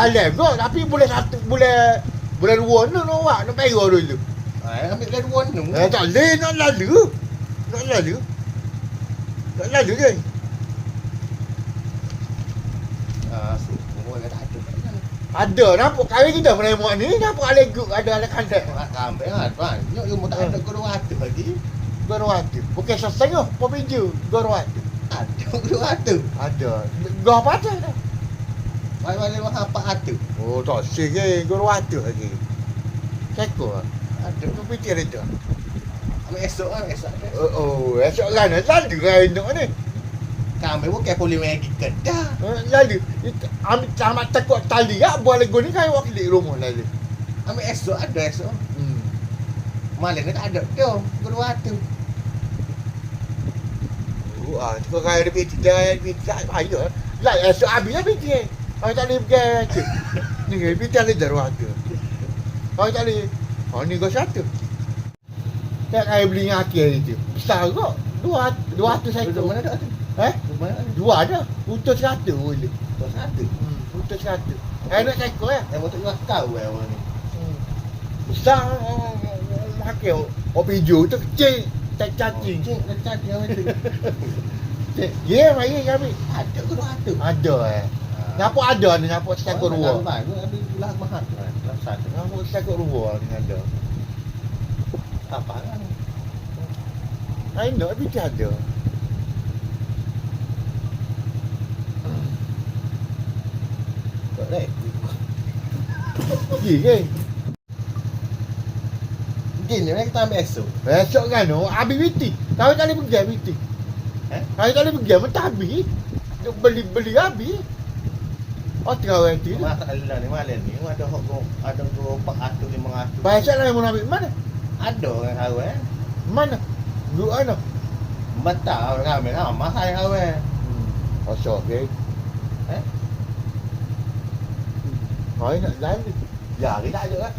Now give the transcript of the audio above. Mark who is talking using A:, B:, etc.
A: Lain kot. Tapi boleh satu, boleh dua ni nak perah dulu.
B: Ambil dah 2 ni.
A: Tak boleh nak lalu. Nak lalu je.
B: Semua dah tak ada.
A: Ada nampak kali kita menembak ni nampak ada kandak.
B: Ambil kan. Yo tak ada guru hati lagi.
A: Gorwat. Bukan setengah pemiju gorwat.
B: Ada guru hati.
A: Ada. Gua apa dah?
B: Balik apa hati.
A: Oh, tak sih ke gorwat lagi. Seko.
B: Ada.
A: Tu fikir itu.
B: Ambil esok.
A: Oh, esok kan lalu kan ni.
B: Kami bukan boleh pergi kedah.
A: Lalu ambil tamat takut tali ya buat lagu ni kan wakil di rumah lalu.
B: Ambil esok ada esok. Malam ni tak ada tu. Guru hati.
A: Tu kaya ada piti dah piti ayo. Lah esok habis lah piti. Kalau tak boleh pergi. Ni piti ada darurat tu. Kalau tak boleh. Oh ni gua satu. Tak kaya beli dengan akhir itu. Besar kok. 200 saya tu.
B: Mana tak ada? Mana ada?
A: 2 ada. Untuk 100 boleh.
B: Tak ada.
A: Untuk 100. Nak seko ya.
B: Yang betul juga kau orang ni.
A: Besar makan kopi hijau tu kecil. Tak cacing.
B: Cacing yang itu.
A: Ya, mari kami.
B: Ada guru hati.
A: Ada Nampak ada ni, nampak sekakut ruang.
B: Aku ambil belah mahal. Rasa.
A: Nampak sekakut ruang ni ada.
B: Apa kan?
A: Ai nak tapi dia ada.
B: Tak ada.
A: Pergi ke?
B: Gini kita ambil esok.
A: Esok kan habis biti. Tahu tak boleh pergi biti. Tahu tak boleh pergi mentah habis. Duk beli habis. Oh tengah nanti.
B: Masalah ni malam ni ada hok ada 400 500.
A: Bahasa lah mau ambil mana?
B: Ada orang kawan.
A: Mana? Duk ana.
B: Betul orang ambil nama saya kawan.
A: Osok ke? Hỏi nak lain. Ya, kita ada kan.